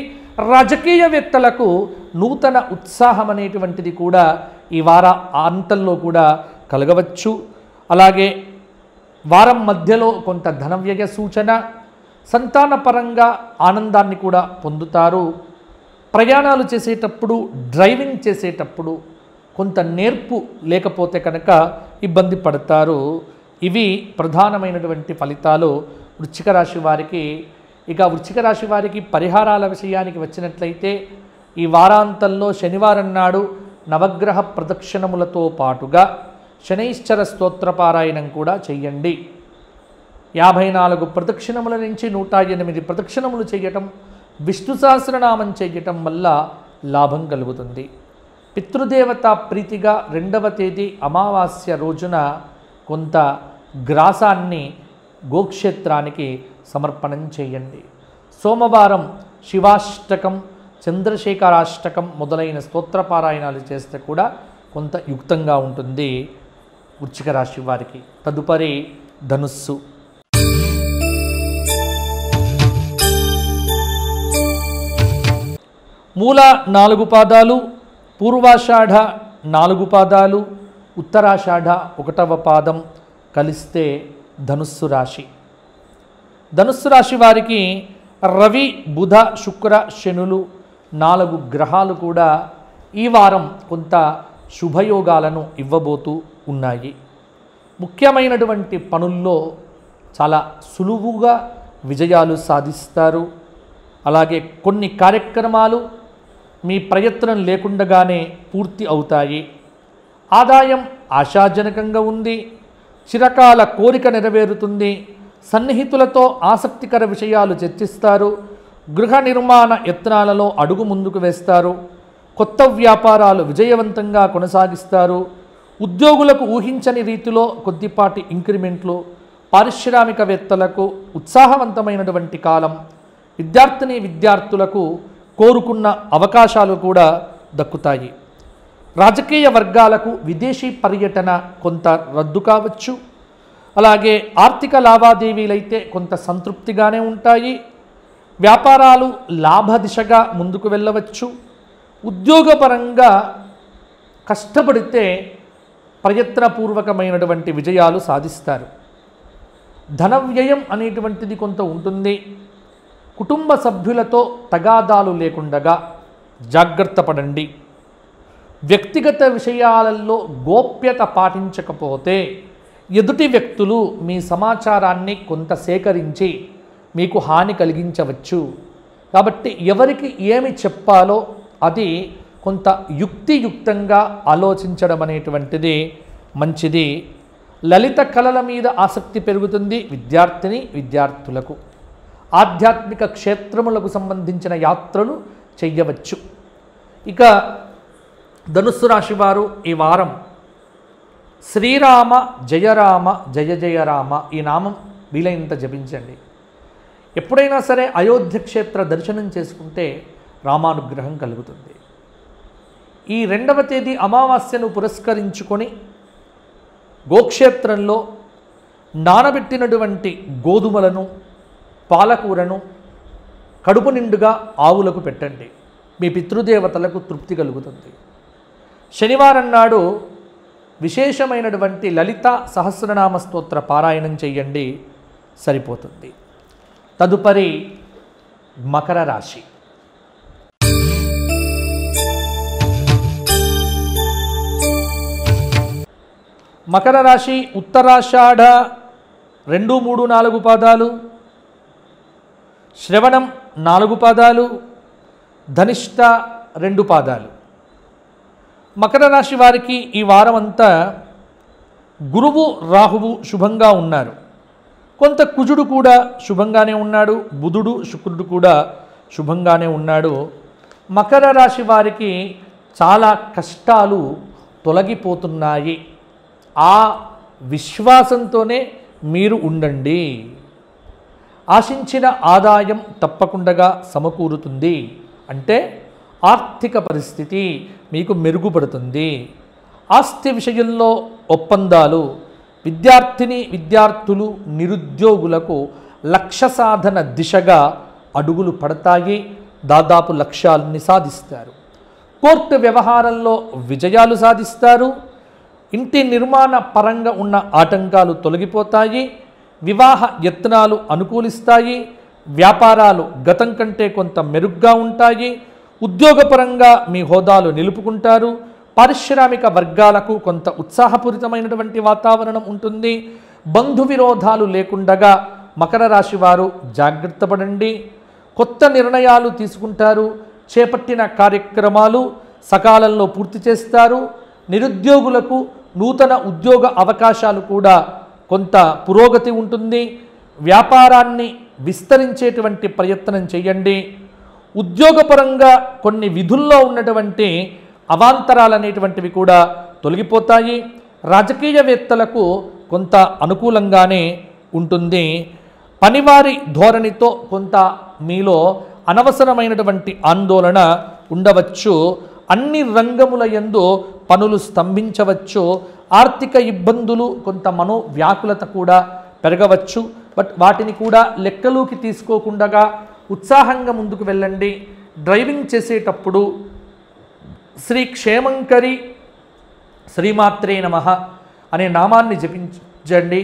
Speaker 1: రాజకీయవేత్తలకు నూతన ఉత్సాహం అనేటువంటిది కూడా ఈ వార అంతంలో కూడా కలగవచ్చు. అలాగే వారం మధ్యలో కొంత ధన వ్యయ సూచన, సంతానపరంగా ఆనందాన్ని కూడా పొందుతారు. ప్రయాణాలు చేసేటప్పుడు, డ్రైవింగ్ చేసేటప్పుడు కొంత నేర్పు లేకపోతే కనుక ఇబ్బంది పడతారు. ఇవి ప్రధానమైనటువంటి ఫలితాలు వృశ్చిక రాశి వారికి. ఇక వృశ్చిక రాశి వారికి పరిహారాల విషయానికి వచ్చినట్లయితే ఈ వారాంతంలో శనివారం నాడు నవగ్రహ ప్రదక్షిణములతో పాటుగా శనైశ్చర స్తోత్రపారాయణం కూడా చెయ్యండి. 54 ప్రదక్షిణముల నుంచి 108 ప్రదక్షిణములు చేయటం, విష్ణు సహస్రనామం చేయటం వల్ల లాభం కలుగుతుంది. పితృదేవత ప్రీతిగా 2వ తేదీ అమావాస్య రోజున కొంత గ్రాసాన్ని గోక్షేత్రానికి సమర్పణం చేయండి. సోమవారం శివాష్టకం, చంద్రశేఖరాష్టకం మొదలైన స్తోత్రపారాయణాలు చేస్తే కూడా కొంత యుక్తంగా ఉంటుంది వృశ్చిక రాశి వారికి. తదుపరి ధనుస్సు. మూల 4 పాదాలు, పూర్వాషాఢ 4 పాదాలు, ఉత్తరాషాఢ 1వ పాదం కలిస్తే ధనుస్సు రాశి. ధనుస్సు రాశి వారికి రవి, బుధ, శుక్ర, శనులు 4 గ్రహాలు కూడా ఈ వారం కొంత శుభయోగాలను ఇవ్వబోతూ ఉన్నాయి. ముఖ్యమైనటువంటి పనుల్లో చాలా సులువుగా విజయాలు సాధిస్తారు. అలాగే కొన్ని కార్యక్రమాలు మీ ప్రయత్నం లేకుండానే పూర్తి అవుతాయి. ఆదాయం ఆశాజనకంగా ఉంది. చిరకాల కోరిక నెరవేరుతుంది. సన్నిహితులతో ఆసక్తికర విషయాలు చర్చిస్తారు. గృహ నిర్మాణ యత్నాలలో అడుగు ముందుకు వేస్తారు. కొత్త వ్యాపారాలు విజయవంతంగా కొనసాగిస్తారు. ఉద్యోగులకు ఊహించని రీతిలో కొద్దిపాటి ఇంక్రిమెంట్లు. పారిశ్రామికవేత్తలకు ఉత్సాహవంతమైనటువంటి కాలం. విద్యార్థులకు కోరుకున్న అవకాశాలు కూడా దక్కుతాయి. రాజకీయ వర్గాలకు విదేశీ పర్యటన కొంత రద్దు కావచ్చు. అలాగే ఆర్థిక లావాదేవీలైతే కొంత సంతృప్తిగానే ఉంటాయి. వ్యాపారాలు లాభ దిశగా ముందుకు వెళ్ళవచ్చు. ఉద్యోగపరంగా కష్టపడితే ప్రయత్నపూర్వకమైనటువంటి విజయాలు సాధిస్తారు. ధన వ్యయం అనేటువంటిది కొంత ఉంటుంది. కుటుంబ సభ్యులతో తగాదాలు లేకుండా జాగ్రత్త పడండి. వ్యక్తిగత విషయాలలో గోప్యత పాటించకపోతే ఎదుటి వ్యక్తులు మీ సమాచారాన్ని కొంత సేకరించి మీకు హాని కలిగించవచ్చు. కాబట్టి ఎవరికి ఏమి చెప్పాలో అది కొంత యుక్తియుక్తంగా ఆలోచించడం అనేటువంటిది మంచిది. లలిత కళల మీద ఆసక్తి పెరుగుతుంది విద్యార్థులకు. ఆధ్యాత్మిక క్షేత్రములకు సంబంధించిన యాత్రలు చెయ్యవచ్చు. ఇక ధనుస్సు రాశి వారు ఈ వారం శ్రీరామ జయరామ జయ జయ రామ ఈ నామం వీలైనంత జపించండి. ఎప్పుడైనా సరే అయోధ్య క్షేత్ర దర్శనం చేసుకుంటే రామానుగ్రహం కలుగుతుంది. ఈ 2వ తేదీ అమావాస్యను పురస్కరించుకొని గోక్షేత్రంలో నానబెట్టినటువంటి గోధుమలను, పాలకూరను కడుపు నిండుగా ఆవులకు పెట్టండి. మీ పితృదేవతలకు తృప్తి కలుగుతుంది. శనివారం నాడు విశేషమైనటువంటి లలిత సహస్రనామ స్తోత్ర పారాయణం చేయండి, సరిపోతుంది. తదుపరి మకర రాశి. మకర రాశి ఉత్తరాషాఢ 2, 3, 4 పాదాలు, శ్రవణం 4 పాదాలు, ధనిష్ట 2 పాదాలు. మకర రాశి వారికి ఈ వారం అంతా గురువు రాహువు శుభంగా ఉన్నారు. కొంత కుజుడు కూడా శుభంగానే ఉన్నాడు, బుధుడు శుక్రుడు కూడా శుభంగానే ఉన్నాడు. మకర రాశి వారికి చాలా కష్టాలు తొలగిపోతున్నాయి. ఆ విశ్వాసంతోనే మీరు ఉండండి. ఆశించిన ఆదాయం తప్పకుండా సమకూరుతుంది. అంటే ఆర్థిక పరిస్థితి మీకు మెరుగుపడుతుంది. ఆస్తి విషయంలో ఒప్పందాలు, విద్యార్థులు, నిరుద్యోగులకు లక్ష్య సాధన దిశగా అడుగులు పడతాయి. దాదాపు లక్ష్యాలని సాధిస్తారు. కోర్టు వ్యవహారంలో విజయాలు సాధిస్తారు. ఇంటి నిర్మాణ పరంగా ఉన్న ఆటంకాలు తొలగిపోతాయి. వివాహ యత్నాలు అనుకూలిస్తాయి. వ్యాపారాలు గతం కంటే కొంత మెరుగ్గా ఉంటాయి. ఉద్యోగపరంగా మీ హోదాలు నిలుపుకుంటారు. పారిశ్రామిక వర్గాలకు కొంత ఉత్సాహపూరితమైనటువంటి వాతావరణం ఉంటుంది. బంధు విరోధాలు లేకుండా మకర రాశి వారు జాగ్రత్త పడండి. కొత్త నిర్ణయాలు తీసుకుంటారు. చేపట్టిన కార్యక్రమాలు సకాలంలో పూర్తి చేస్తారు. నిరుద్యోగులకు నూతన ఉద్యోగ అవకాశాలు కూడా కొంత పురోగతి ఉంటుంది. వ్యాపారాన్ని విస్తరించేటువంటి ప్రయత్నం చేయండి. ఉద్యోగపరంగా కొన్ని విధుల్లో ఉన్నటువంటి అవాంతరాలు అనేటువంటివి కూడా తొలగిపోతాయి. రాజకీయవేత్తలకు కొంత అనుకూలంగానే ఉంటుంది. పనివారి ధోరణితో కొంత మీలో అనవసరమైనటువంటి ఆందోళన ఉండవచ్చు. అన్ని రంగముల యందు పనులు స్తంభించవచ్చు. ఆర్థిక ఇబ్బందులు, కొంత మనోవ్యాకులత కూడా పెరగవచ్చు. బట్ వాటిని కూడా లెక్కలోకి తీసుకోకుండా ఉత్సాహంగా ముందుకు వెళ్ళండి. డ్రైవింగ్ చేసేటప్పుడు శ్రీ క్షేమంకరి శ్రీమాత్రే నమః అనే నామాన్ని జపించండి.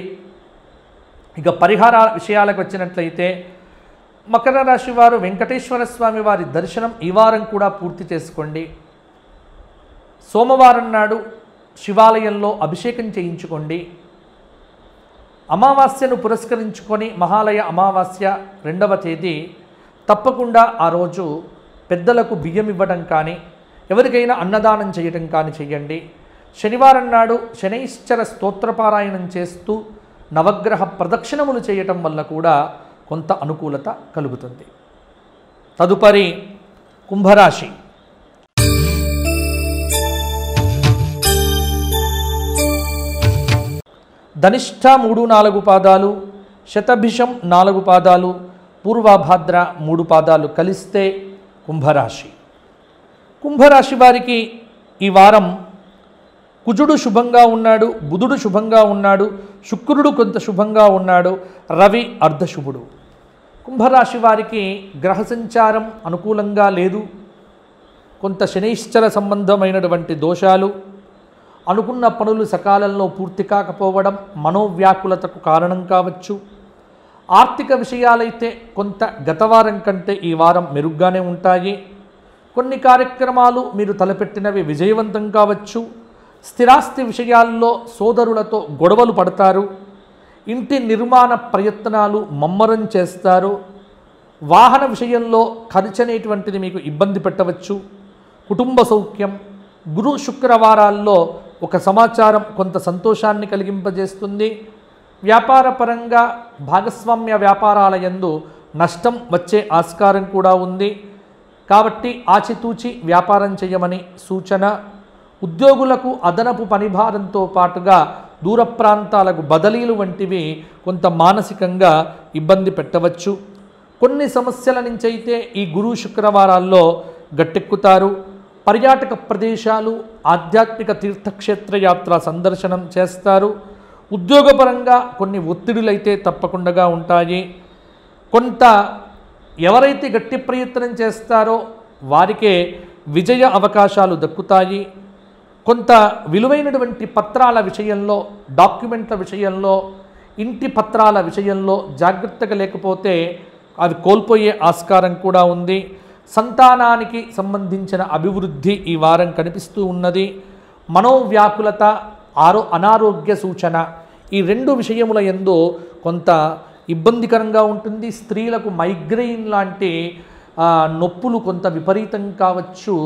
Speaker 1: ఇక పరిహార విషయాలకు వచ్చినట్లయితే మకర రాశి వారు వెంకటేశ్వర స్వామి వారి దర్శనం ఈ వారం కూడా పూర్తి చేసుకోండి. సోమవారం నాడు శివాలయంలో అభిషేకం చేయించుకోండి. అమావాస్యను పురస్కరించుకొని మహాలయ అమావాస్య 2వ తేదీ తప్పకుండా ఆ రోజు పెద్దలకు బియ్యం ఇవ్వడం కానీ, ఎవరికైనా అన్నదానం చేయడం కానీ చేయండి. శనివారం నాడు శనైశ్చర స్తోత్రపారాయణం చేస్తూ నవగ్రహ ప్రదక్షిణములు చేయటం వల్ల కూడా కొంత అనుకూలత కలుగుతుంది. తదుపరి కుంభరాశి. ధనిష్ట 3, 4 పాదాలు, శతభిషం 4 పాదాలు, పూర్వభాద్ర 3 పాదాలు కలిస్తే కుంభరాశి. కుంభరాశి వారికి ఈ వారం కుజుడు శుభంగా ఉన్నాడు, బుధుడు శుభంగా ఉన్నాడు, శుక్రుడు కొంత శుభంగా ఉన్నాడు, రవి అర్ధశుభుడు. కుంభరాశి వారికి గ్రహ సంచారం అనుకూలంగా లేదు. కొంత శనైశ్చర సంబంధమైనటువంటి దోషాలు, అనుకున్న పనులు సకాలంలో పూర్తి కాకపోవడం మనోవ్యాకులతకు కారణం కావచ్చు. ఆర్థిక విషయాలైతే కొంత గతవారం కంటే ఈ వారం మెరుగ్గానే ఉంటాయి. కొన్ని కార్యక్రమాలు మీరు తలపెట్టినవి విజయవంతం కావచ్చు. స్థిరాస్తి విషయాల్లో సోదరులతో గొడవలు పడతారు. ఇంటి నిర్మాణ ప్రయత్నాలు మమ్మరం చేస్తారు. వాహన విషయంలో ఖర్చు అనేటువంటిది మీకు ఇబ్బంది పెట్టవచ్చు. కుటుంబ సౌఖ్యం, గురు శుక్రవారాల్లో ఒక సమాచారం కొంత సంతోషాన్ని కలిగింపజేస్తుంది. వ్యాపారపరంగా భాగస్వామ్య వ్యాపారాల యందు నష్టం వచ్చే ఆస్కారం కూడా ఉంది. కాబట్టి ఆచితూచి వ్యాపారం చేయమని సూచన. ఉద్యోగులకు అదనపు పనిభారంతో పాటుగా దూర ప్రాంతాలకు బదిలీలు వంటివి కొంత మానసికంగా ఇబ్బంది పెట్టవచ్చు. కొన్ని సమస్యల నుంచి అయితే ఈ గురు శుక్రవారాల్లో గట్టెక్కుతారు. పర్యాటక ప్రదేశాలు, ఆధ్యాత్మిక తీర్థక్షేత్ర యాత్ర సందర్శనం చేస్తారు. ఉద్యోగపరంగా కొన్ని ఒత్తిడులైతే తప్పకుండా ఉంటాయి. కొంత ఎవరైతే గట్టి ప్రయత్నం చేస్తారో వారికే విజయ అవకాశాలు దక్కుతాయి. కొంత విలువైనటువంటి పత్రాల విషయంలో, డాక్యుమెంట్ల విషయంలో, ఇంటి పత్రాల విషయంలో జాగ్రత్తగా లేకపోతే అవి కోల్పోయే ఆస్కారం కూడా ఉంది. సంతానానికి సంబంధించిన అభివృద్ధి ఈ వారం కనిపిస్తూ ఉన్నది. మనోవ్యాకులత, అనారోగ్య సూచన, ఈ రెండు విషయముల యందు కొంత ఇబ్బందికరంగా ఉంటుంది. స్త్రీలకు మైగ్రెయిన్ లాంటి నొప్పులు కొంత విపరీతం కావచ్చు.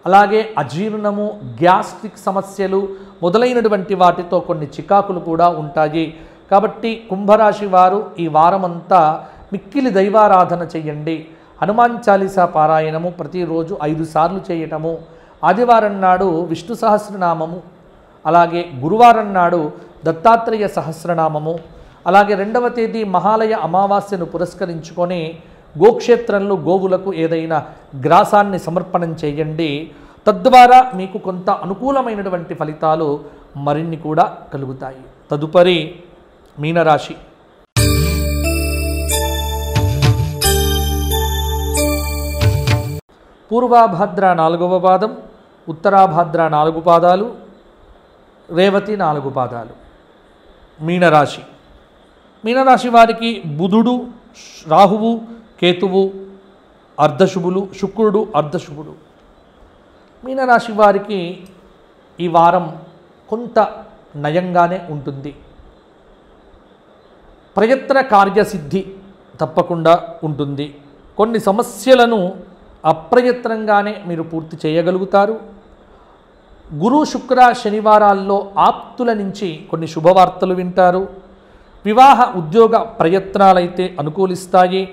Speaker 1: అలాగే అజీర్ణము, గ్యాస్ట్రిక్ సమస్యలు మొదలైనటువంటి వాటితో కొన్ని చికాకులు కూడా ఉంటాయి. కాబట్టి కుంభరాశి వారు ఈ వారమంతా మిక్కిలి దైవారాధన చేయండి. హనుమాన్ చాలీసా పారాయణము ప్రతిరోజు 5 సార్లు చేయటము, ఆదివారం నాడు విష్ణు సహస్రనామము, అలాగే గురువారం నాడు దత్తాత్రేయ సహస్రనామము, అలాగే 2వ తేదీ మహాలయ అమావాస్యను పురస్కరించుకొని గోక్షేత్రంలో గోవులకు ఏదైనా గ్రాసాన్ని సమర్పణం చేయండి. తద్వారా మీకు కొంత అనుకూలమైనటువంటి ఫలితాలు మరిన్ని కూడా కలుగుతాయి. తదుపరి మీనరాశి. పూర్వాభాద్ర 4వ పాదం, ఉత్తరాభాద్ర 4 పాదాలు, రేవతి 4 పాదాలు. మీనరాశి. మీనరాశి వారికి బుధుడు, రాహువు, కేతువు అర్ధశుభులు, శుక్రుడు అర్ధశుభుడు. మీనరాశి వారికి ఈ వారం కొంత నయంగానే ఉంటుంది. ప్రయత్న కార్యసిద్ధి తప్పకుండా ఉంటుంది. కొన్ని సమస్యలను అప్రయత్నంగానే మీరు పూర్తి చేయగలుగుతారు. గురు, శుక్ర, శనివారాల్లో ఆప్తుల నుంచి కొన్ని శుభవార్తలు వింటారు. వివాహ, ఉద్యోగ ప్రయత్నాలైతే అనుకూలిస్తాయి.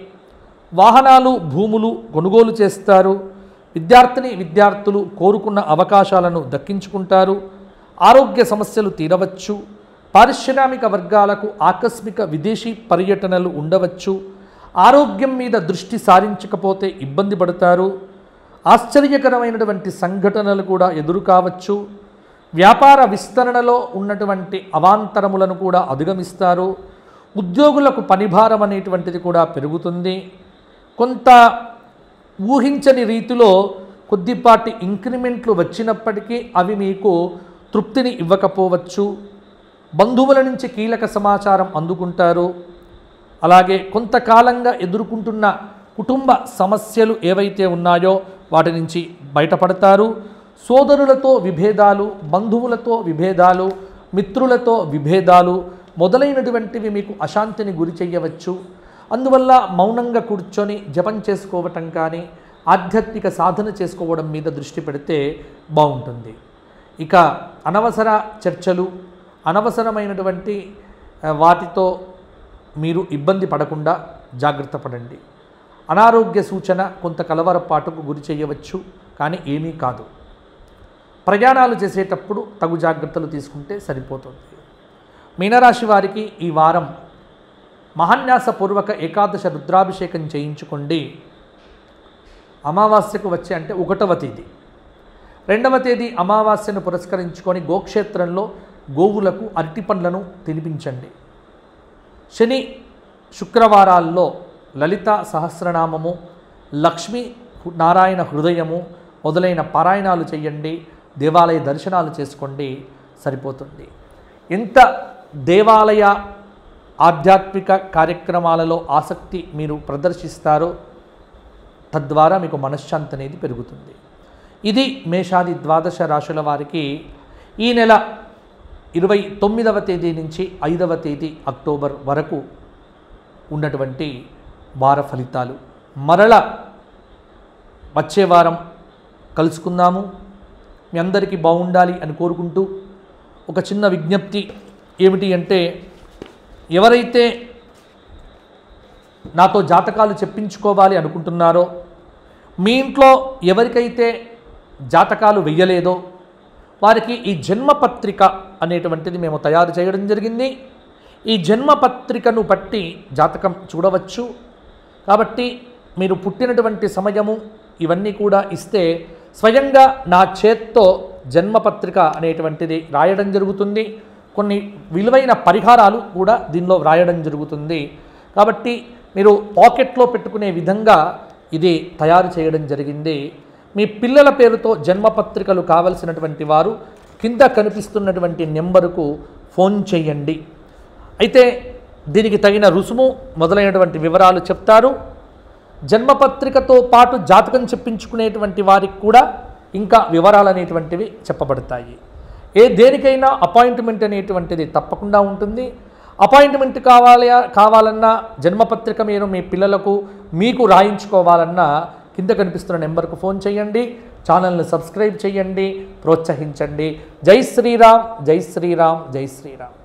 Speaker 1: వాహనాలు, భూములు కొనుగోలు చేస్తారు. విద్యార్థులు కోరుకున్న అవకాశాలను దక్కించుకుంటారు. ఆరోగ్య సమస్యలు తీరవచ్చు. పారిశ్రామిక వర్గాలకు ఆకస్మిక విదేశీ పర్యటనలు ఉండవచ్చు. ఆరోగ్యం మీద దృష్టి సారించకపోతే ఇబ్బంది పడతారు. ఆశ్చర్యకరమైనటువంటి సంఘటనలు కూడా ఎదురు కావచ్చు. వ్యాపార విస్తరణలో ఉన్నటువంటి అవాంతరములను కూడా అధిగమిస్తారు. ఉద్యోగులకు పనిభారం అనేటువంటిది కూడా పెరుగుతుంది. కొంత ఊహించని రీతిలో కొద్దిపాటి ఇంక్రిమెంట్లు వచ్చినప్పటికీ అవి మీకు తృప్తిని ఇవ్వకపోవచ్చు. బంధువుల నుంచి కీలక సమాచారం అందుకుంటారు. అలాగే కొంతకాలంగా ఎదుర్కొంటున్న కుటుంబ సమస్యలు ఏవైతే ఉన్నాయో వాటి నుంచి బయటపడతారు. సోదరులతో విభేదాలు, బంధువులతో విభేదాలు, మిత్రులతో విభేదాలు మొదలైనటువంటివి మీకు అశాంతిని గురి చేయవచ్చు. అందువల్ల మౌనంగా కూర్చొని జపం చేసుకోవటం కానీ, ఆధ్యాత్మిక సాధన చేసుకోవడం మీద దృష్టి పెడితే బాగుంటుంది. ఇక అనవసర చర్చలు, అనవసరమైనటువంటి వాటితో మీరు ఇబ్బంది పడకుండా జాగ్రత్త పడండి. అనారోగ్య సూచన కొంత కలవరపాటుకు గురి చేయవచ్చు, కానీ ఏమీ కాదు. ప్రయాణాలు చేసేటప్పుడు తగు జాగ్రత్తలు తీసుకుంటే సరిపోతుంది. మీనరాశి వారికి ఈ వారం మహాన్యాసపూర్వక ఏకాదశ రుద్రాభిషేకం చేయించుకోండి. అమావాస్యకు వచ్చే అంటే 1వ తేదీ, 2వ తేదీ అమావాస్యను పురస్కరించుకొని గోక్షేత్రంలో గోవులకు అరటి పండ్లను తినిపించండి. శని, శుక్రవారాల్లో లలిత సహస్రనామము, లక్ష్మీ నారాయణ హృదయము మొదలైన పారాయణాలు చేయండి. దేవాలయ దర్శనాలు చేసుకోండి, సరిపోతుంది. ఎంత దేవాలయ ఆధ్యాత్మిక కార్యక్రమాలలో ఆసక్తి మీరు ప్రదర్శిస్తారో తద్వారా మీకు మనశ్శాంతి అనేది పెరుగుతుంది. ఇది మేషాది ద్వాదశ రాశుల వారికి ఈ నెల 29వ తేదీ నుంచి 5వ తేదీ అక్టోబర్ వరకు ఉన్నటువంటి వార ఫలితాలు. మరల వచ్చే వారం కలుసుకుందాము. మీ అందరికీ బాగుండాలి అని కోరుకుంటూ ఒక చిన్న విజ్ఞప్తి ఏమిటి అంటే, ఎవరైతే నాతో జాతకాలు చెప్పించుకోవాలి అనుకుంటున్నారో, మీ ఇంట్లో ఎవరికైతే జాతకాలు వెయ్యలేదో వారికి ఈ జన్మపత్రిక అనేటువంటిది మేము తయారు చేయడం జరిగింది. ఈ జన్మపత్రికను బట్టి జాతకం చూడవచ్చు. కాబట్టి మీరు పుట్టినటువంటి సమయము ఇవన్నీ కూడా ఇస్తే స్వయంగా నా చేత్తో జన్మపత్రిక అనేటువంటిది రాయడం జరుగుతుంది. కొన్ని విలువైన పరిహారాలు కూడా దీనిలో వ్రాయడం జరుగుతుంది. కాబట్టి మీరు పాకెట్లో పెట్టుకునే విధంగా ఇది తయారు చేయడం జరిగింది. మీ పిల్లల పేరుతో జన్మపత్రికలు కావలసినటువంటి వారు కింద కనిపిస్తున్నటువంటి నెంబరుకు ఫోన్ చేయండి. అయితే దీనికి తగిన రుసుము మొదలైనటువంటి వివరాలు చెప్తారు. జన్మపత్రికతో పాటు జాతకం చెప్పించుకునేటువంటి వారికి కూడా ఇంకా వివరాలు అనేటువంటివి చెప్పబడతాయి. దేనికైనా అపాయింట్మెంట్ అనేటువంటిది తప్పకుండా ఉంటుంది. అపాయింట్మెంట్ కావాలన్నా జన్మపత్రిక మీరు మీ పిల్లలకు మీకు రాయించుకోవాలన్నా కింద కనిపిస్తున్న నెంబర్కు ఫోన్ చేయండి. ఛానల్ని సబ్స్క్రైబ్ చేయండి, ప్రోత్సహించండి. జై శ్రీరామ్, జై శ్రీరామ్, జై శ్రీరామ్.